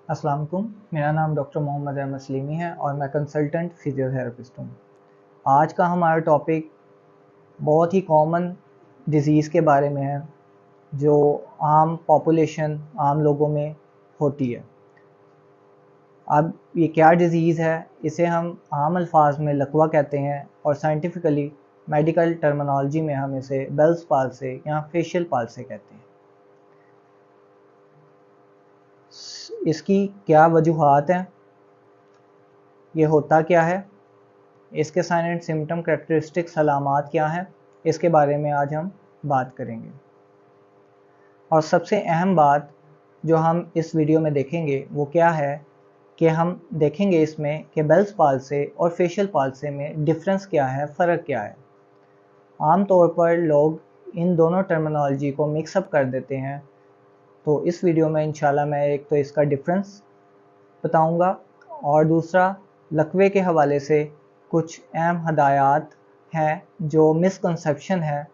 अस्सलाम वालेकुम। मेरा नाम डॉक्टर मोहम्मद अहमद सलीमी है और मैं कंसल्टेंट फिजियोथेरेपिस्ट हूँ। आज का हमारा टॉपिक बहुत ही कॉमन डिज़ीज़ के बारे में है जो आम लोगों में होती है। अब ये क्या डिज़ीज़ है, इसे हम आम अल्फाज में लकवा कहते हैं और साइंटिफिकली मेडिकल टर्मिनोलॉजी में हम इसे बेल्स पाल्से या फेशियल पाल्से कहते हैं। इसकी क्या वजूहात हैं, ये होता क्या है, इसके साइन एंड सिम्टम कैरेक्टरिस्टिक्स अलामात क्या हैं, इसके बारे में आज हम बात करेंगे। और सबसे अहम बात जो हम इस वीडियो में देखेंगे वो क्या है कि हम देखेंगे इसमें कि बेल्स पाल्से और फेशियल पाल्से में डिफरेंस क्या है, फ़र्क क्या है। आम तौर पर लोग इन दोनों टर्मिनोलॉजी को मिक्सअप कर देते हैं, तो इस वीडियो में इंशाल्लाह मैं एक तो इसका डिफरेंस बताऊंगा और दूसरा लकवे के हवाले से कुछ अहम हदायत हैं जो मिसकंसेप्शन है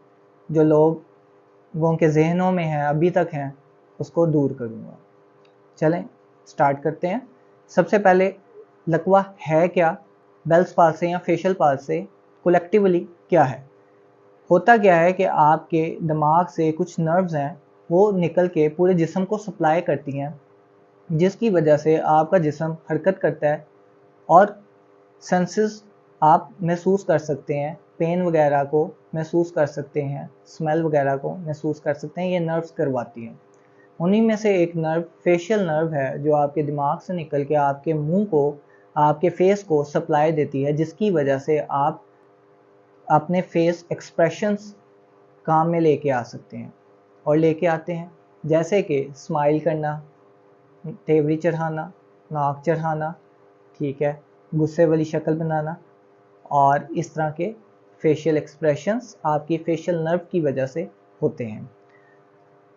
जो लोगों के जहनों में है अभी तक हैं, उसको दूर करूंगा। चलें स्टार्ट करते हैं। सबसे पहले लकवा है क्या, बेल्स पाल्से या फेशियल पाल्से कलेक्टिवली क्या है। होता क्या है कि आपके दिमाग से कुछ नर्व्स हैं वो निकल के पूरे जिस्म को सप्लाई करती हैं, जिसकी वजह से आपका जिस्म हरकत करता है और सेंसेस आप महसूस कर सकते हैं, पेन वगैरह को महसूस कर सकते हैं, स्मेल वगैरह को महसूस कर सकते हैं। ये नर्व्स करवाती हैं। उन्हीं में से एक नर्व फेशियल नर्व है जो आपके दिमाग से निकल के आपके मुंह को, आपके फेस को सप्लाई देती है, जिसकी वजह से आप अपने फेस एक्सप्रेशंस काम में लेके आ सकते हैं और लेके आते हैं, जैसे कि स्माइल करना, तेवरी चढ़ाना, नाक चढ़ाना, ठीक है, गुस्से वाली शक्ल बनाना और इस तरह के फेशियल एक्सप्रेशंस आपकी फेशियल नर्व की वजह से होते हैं।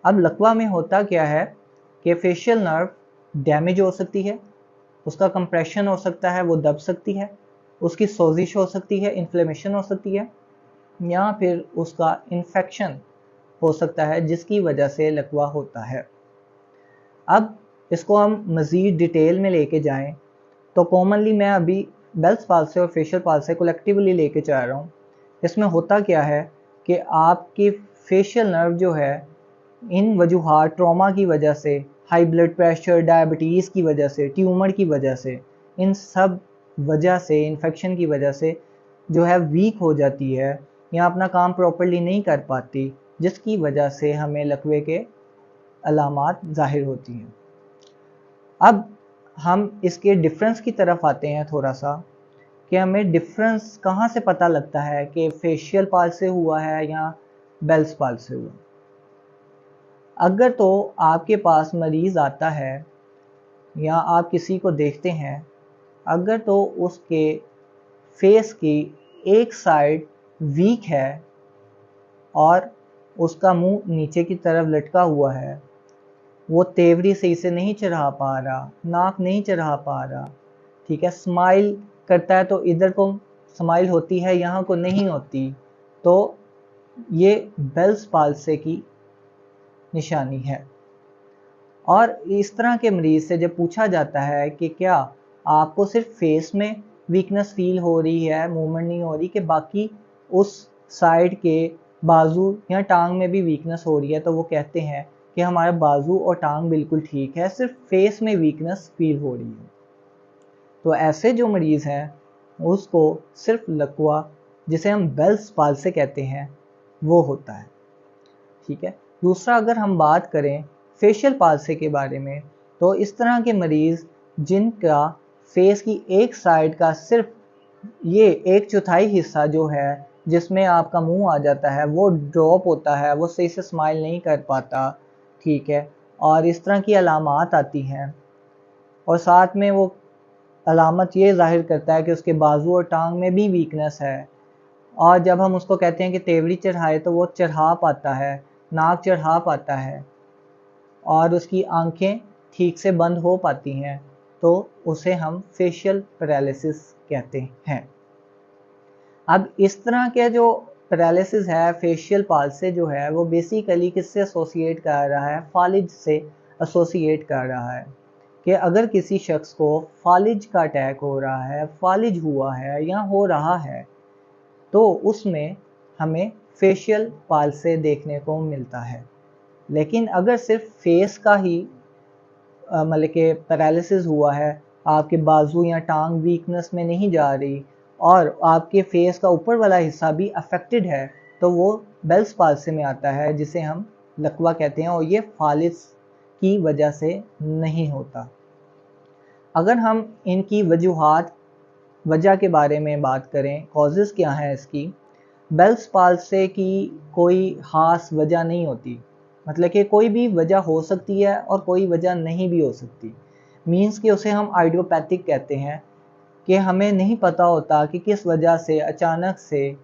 अब लकवा में होता क्या है कि फेशियल नर्व डैमेज हो सकती है, उसका कंप्रेशन हो सकता है, वो दब सकती है, उसकी सोजिश हो सकती है, इन्फ्लेमेशन हो सकती है, या फिर उसका इन्फेक्शन हो सकता है जिसकी वजह से लकवा होता है। अब इसको हम मज़ीद डिटेल में लेके जाएं तो कॉमनली मैं अभी बेल्स पाल्से और फेशियल पाल्से कलेक्टिवली लेके जा रहा हूँ। इसमें होता क्या है कि आपकी फेशियल नर्व जो है इन वजूहात, ट्रॉमा की वजह से, हाई ब्लड प्रेशर, डायबिटीज़ की वजह से, ट्यूमर की वजह से, इन सब वजह से, इन्फेक्शन की वजह से जो है वीक हो जाती है या अपना काम प्रॉपर्ली नहीं कर पाती, जिसकी वजह से हमें लकवे के अलामात ज़ाहिर होती हैं। अब हम इसके डिफरेंस की तरफ आते हैं थोड़ा सा, कि हमें डिफरेंस कहाँ से पता लगता है कि फेशियल पाल्से हुआ है या बेल्स पाल्से हुआ। अगर तो आपके पास मरीज़ आता है या आप किसी को देखते हैं, अगर तो उसके फेस की एक साइड वीक है और उसका मुंह नीचे की तरफ लटका हुआ है, वो तेवरी सही से नहीं चढ़ा पा रहा, नाक नहीं चढ़ा पा रहा, ठीक है, स्माइल करता है तो इधर को स्माइल होती है, यहाँ को नहीं होती, तो ये बेल्स पाल्से की निशानी है। और इस तरह के मरीज से जब पूछा जाता है कि क्या आपको सिर्फ फेस में वीकनेस फील हो रही है, मूवमेंट नहीं हो रही, कि बाकी उस साइड के बाजू या टांग में भी वीकनेस हो रही है, तो वो कहते हैं कि हमारा बाजू और टांग बिल्कुल ठीक है, सिर्फ फेस में वीकनेस फील हो रही है। तो ऐसे जो मरीज हैं उसको सिर्फ लकवा, जिसे हम बेल्स पाल्से कहते हैं, वो होता है, ठीक है। दूसरा, अगर हम बात करें फेशियल पाल्से के बारे में, तो इस तरह के मरीज जिनका फेस की एक साइड का सिर्फ ये 1/4 हिस्सा जो है जिसमें आपका मुंह आ जाता है वो ड्रॉप होता है, वो सही से स्माइल नहीं कर पाता, ठीक है, और इस तरह की अलामात आती हैं, और साथ में वो अलामत ये जाहिर करता है कि उसके बाजू और टांग में भी वीकनेस है, और जब हम उसको कहते हैं कि तेवरी चढ़ाए तो वो चढ़ा पाता है, नाक चढ़ा पाता है और उसकी आंखें ठीक से बंद हो पाती हैं, तो उसे हम फेशियल पैरालिसिस कहते हैं। अब इस तरह के जो पैरालिसिस है, फेशियल पाल्से जो है, वो बेसिकली किससे एसोसिएट कर रहा है, फालिज से एसोसिएट कर रहा है, कि अगर किसी शख्स को फालिज का अटैक हो रहा है, फालिज हुआ है या हो रहा है, तो उसमें हमें फेशियल पाल्से देखने को मिलता है। लेकिन अगर सिर्फ फेस का ही मतलब कि पैरालिसिस हुआ है, आपके बाजू या टांग वीकनेस में नहीं जा रही और आपके फेस का ऊपर वाला हिस्सा भी अफेक्टेड है, तो वो बेल्स पाल्से में आता है, जिसे हम लकवा कहते हैं, और ये फालिज की वजह से नहीं होता। अगर हम इनकी वजह के बारे में बात करें, कॉजेज़ क्या हैं इसकी, बेल्स पाल्से की कोई ख़ास वजह नहीं होती। मतलब कि कोई भी वजह हो सकती है और कोई वजह नहीं भी हो सकती। मीन्स कि उसे हम आइडियोपैथिक कहते हैं, कि हमें नहीं पता होता कि किस वजह से अचानक से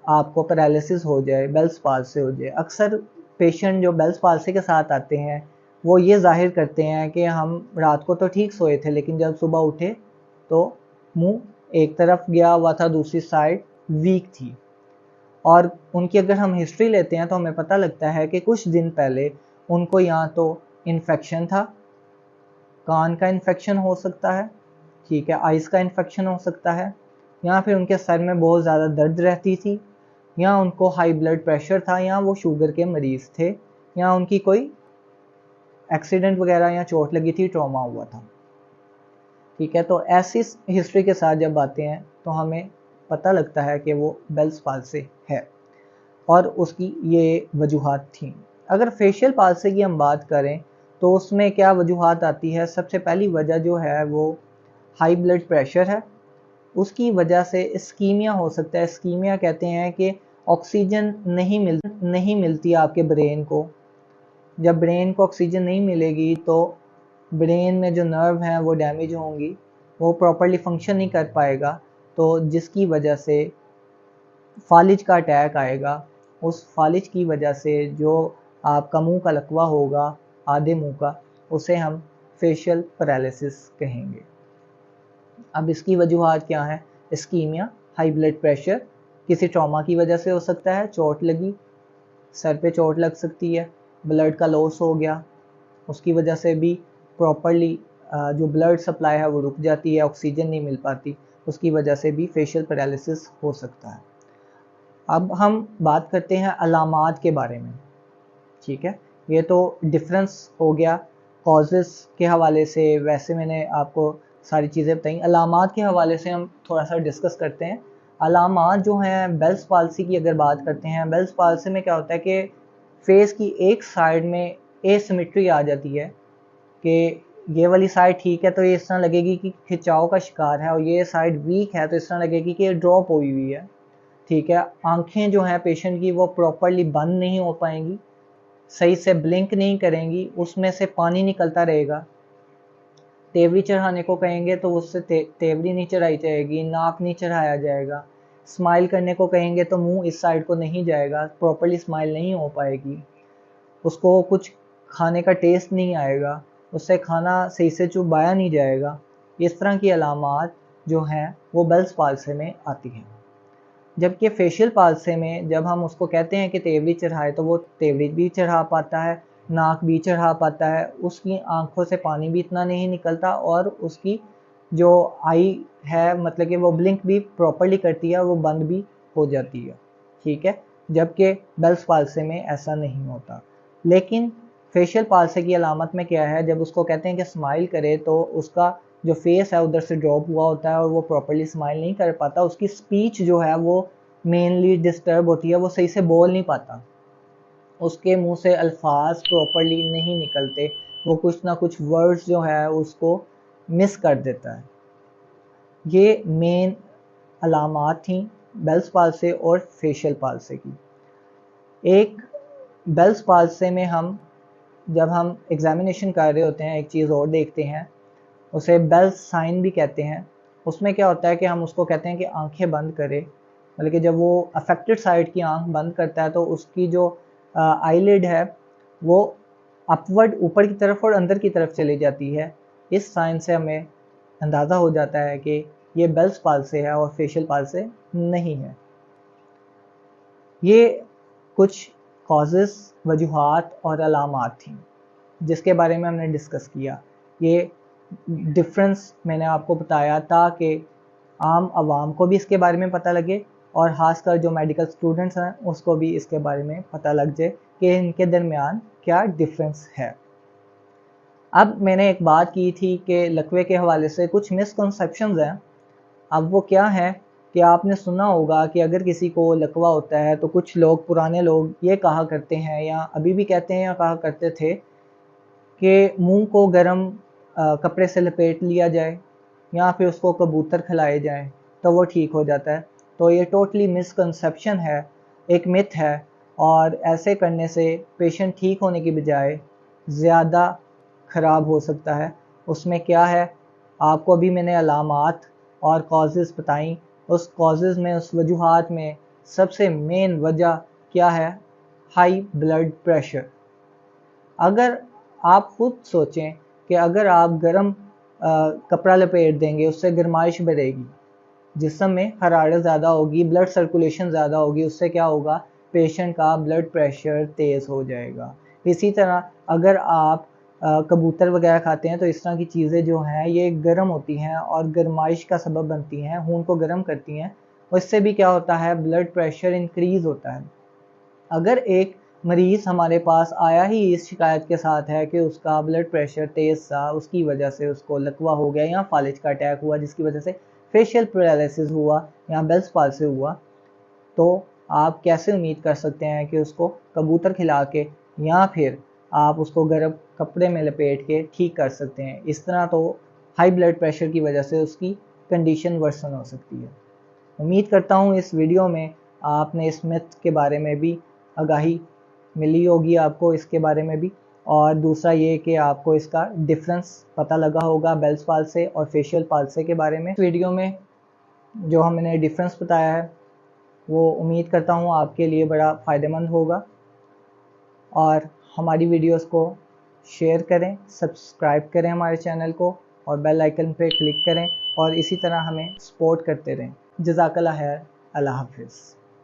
आपको पैरालिसिस हो जाए, बेल्स पाल्से हो जाए। अक्सर पेशेंट जो बेल्स पाल्से के साथ आते हैं, वो ये जाहिर करते हैं कि हम रात को तो ठीक सोए थे, लेकिन जब सुबह उठे तो मुंह एक तरफ गया हुआ था, दूसरी साइड वीक थी। और उनकी अगर हम हिस्ट्री लेते हैं तो हमें पता लगता है कि कुछ दिन पहले उनको या तो इन्फेक्शन था, कान का इन्फेक्शन हो सकता है, ठीक है, आइज़ का इन्फेक्शन हो सकता है, या फिर उनके सर में बहुत ज़्यादा दर्द रहती थी, या उनको हाई ब्लड प्रेशर था, या वो शुगर के मरीज़ थे, या उनकी कोई एक्सीडेंट वगैरह या चोट लगी थी, ट्रॉमा हुआ था। ठीक है, तो ऐसी हिस्ट्री के साथ जब आते हैं तो हमें पता लगता है कि वो बेल्स पाल्से है और उसकी ये वजूहात थी। अगर फेशियल पाल्से की हम बात करें तो उसमें क्या वजूहात आती है, सबसे पहली वजह जो है वो हाई ब्लड प्रेशर है। उसकी वजह से इस्कीमिया हो सकता है। इस्कीमिया कहते हैं कि ऑक्सीजन नहीं मिलती आपके ब्रेन को। जब ब्रेन को ऑक्सीजन नहीं मिलेगी तो ब्रेन में जो नर्व हैं वो डैमेज होंगी, वो प्रॉपर्ली फंक्शन नहीं कर पाएगा, तो जिसकी वजह से फालिज का अटैक आएगा। उस फालिज की वजह से जो आपका मुंह का लकवा होगा, आधे मुंह का, उसे हम फेशियल पैरालिसिस कहेंगे। अब इसकी वजूहात क्या है, इस्कीमिया, हाई ब्लड प्रेशर, किसी ट्रॉमा की वजह से हो सकता है, चोट लगी, सर पे चोट लग सकती है, ब्लड का लॉस हो गया, उसकी वजह से भी प्रॉपरली जो ब्लड सप्लाई है वो रुक जाती है, ऑक्सीजन नहीं मिल पाती, उसकी वजह से भी फेशियल पैरालिसिस हो सकता है। अब हम बात करते हैं अलामात के बारे में। ठीक है, ये तो डिफरेंस हो गया कॉजेस के हवाले से। वैसे मैंने आपको सारी चीज़ें बताई। अलामात के हवाले से हम थोड़ा सा डिस्कस करते हैं। अलामात जो हैं, बेल्स पाल्सी की अगर बात करते हैं, बेल्स पाल्सी में क्या होता है कि फेस की एक साइड में एसिमेट्री आ जाती है, कि ये वाली साइड ठीक है तो ये इस तरह लगेगी कि खिंचाव का शिकार है, और ये साइड वीक है तो इस तरह लगेगी कि ये ड्रॉप हुई हुई है। ठीक है, आंखें जो हैं पेशेंट की वो प्रॉपरली बंद नहीं हो पाएंगी, सही से ब्लिंक नहीं करेंगी, उसमें से पानी निकलता रहेगा। तेवरी चढ़ाने को कहेंगे तो उससे तेवरी नहीं चढ़ाई जाएगी, नाक नहीं चढ़ाया जाएगा। स्माइल करने को कहेंगे तो मुंह इस साइड को नहीं जाएगा, प्रॉपरली स्माइल नहीं हो पाएगी। उसको कुछ खाने का टेस्ट नहीं आएगा, उससे खाना सही से चुबाया नहीं जाएगा। इस तरह की अलामात जो हैं वो बेल्स पाल्से में आती हैं। जबकि फेशियल पाल्से में जब हम उसको कहते हैं कि तेवरी चढ़ाए, तो वो तेवरी भी चढ़ा पाता है, नाक भी चढ़ा पाता है, उसकी आंखों से पानी भी इतना नहीं निकलता, और उसकी जो आई है मतलब कि वो ब्लिंक भी प्रॉपरली करती है और वो बंद भी हो जाती है। ठीक है, जबकि बेल्स पाल्से में ऐसा नहीं होता। लेकिन फेशियल पाल्से की अलामत में क्या है, जब उसको कहते हैं कि स्माइल करे तो उसका जो फेस है उधर से ड्रॉप हुआ होता है और वो प्रॉपरली स्माइल नहीं कर पाता। उसकी स्पीच जो है वो मेनली डिस्टर्ब होती है, वो सही से बोल नहीं पाता, उसके मुंह से अल्फाज प्रॉपरली नहीं निकलते, वो कुछ ना कुछ वर्ड्स जो है उसको मिस कर देता है। ये मेन अलामात थी बेल्स पाल्से और फेशियल पाल्से की। एक बेल्स पाल्से में हम जब हम एग्जामिनेशन कर रहे होते हैं, एक चीज़ और देखते हैं, उसे बेल्स साइन भी कहते हैं। उसमें क्या होता है कि हम उसको कहते हैं कि आंखें बंद करे, मतलब कि जब वो अफेक्टेड साइड की आंख बंद करता है तो उसकी जो आईलिड है वो अपवर्ड ऊपर की तरफ और अंदर की तरफ चली जाती है। इस साइन से हमें अंदाज़ा हो जाता है कि ये बेल्स पाल्से है और फेशियल पाल्से नहीं है। ये कुछ कॉजेस, वजूहात और अलामात थी जिसके बारे में हमने डिस्कस किया। ये डिफरेंस मैंने आपको बताया ताकि आम आवाम को भी इसके बारे में पता लगे और ख़ासकर जो मेडिकल स्टूडेंट्स हैं उसको भी इसके बारे में पता लग जाए कि इनके दरमियान क्या डिफरेंस है। अब मैंने एक बात की थी कि लकवे के हवाले से कुछ मिसकंसेप्शंस हैं। अब वो क्या है कि आपने सुना होगा कि अगर किसी को लकवा होता है तो कुछ लोग, पुराने लोग ये कहा करते हैं या अभी भी कहते हैं या कहा करते थे कि मुंह को गर्म कपड़े से लपेट लिया जाए या फिर उसको कबूतर खिलाए जाए तो वो ठीक हो जाता है। तो ये टोटली मिसकंसेप्शन है, एक मिथ है, और ऐसे करने से पेशेंट ठीक होने की बजाय ज़्यादा ख़राब हो सकता है। उसमें क्या है, आपको अभी मैंने अलामात और कॉजेज़ बताई, उस कॉजेज़ में, उस वजूहात में सबसे मेन वजह क्या है, हाई ब्लड प्रेशर। अगर आप खुद सोचें कि अगर आप गर्म कपड़ा लपेट देंगे उससे गर्माइश बढ़ेगी, जिस्म में हरारत ज़्यादा होगी, ब्लड सर्कुलेशन ज़्यादा होगी, उससे क्या होगा, पेशेंट का ब्लड प्रेशर तेज़ हो जाएगा। इसी तरह अगर आप कबूतर वगैरह खाते हैं तो इस तरह की चीज़ें जो हैं ये गर्म होती हैं और गर्माइश का सबब बनती हैं, खून को गर्म करती हैं, और इससे भी क्या होता है, ब्लड प्रेशर इंक्रीज़ होता है। अगर एक मरीज़ हमारे पास आया ही इस शिकायत के साथ है कि उसका ब्लड प्रेशर तेज़ सा, उसकी वजह से उसको लकवा हो गया या फालिज का अटैक हुआ जिसकी वजह से फेशियल पैरालिसिस हुआ या बेल्स पाल्सी हुआ, तो आप कैसे उम्मीद कर सकते हैं कि उसको कबूतर खिला के या फिर आप उसको गर्म कपड़े में लपेट के ठीक कर सकते हैं। इस तरह तो हाई ब्लड प्रेशर की वजह से उसकी कंडीशन वर्सन हो सकती है। उम्मीद करता हूँ इस वीडियो में आपने इस मिथ के बारे में भी आगाही मिली होगी आपको इसके बारे में भी, और दूसरा ये कि आपको इसका डिफरेंस पता लगा होगा बेल्स पाल्से और फेशियल पाल्से के बारे में। वीडियो में जो हमने डिफरेंस बताया है वो उम्मीद करता हूँ आपके लिए बड़ा फ़ायदेमंद होगा, और हमारी वीडियोस को शेयर करें, सब्सक्राइब करें हमारे चैनल को, और बेल आइकन पे क्लिक करें और इसी तरह हमें सपोर्ट करते रहें। जज़ाकल्लाह खैर, अल्लाह हाफ़िज़।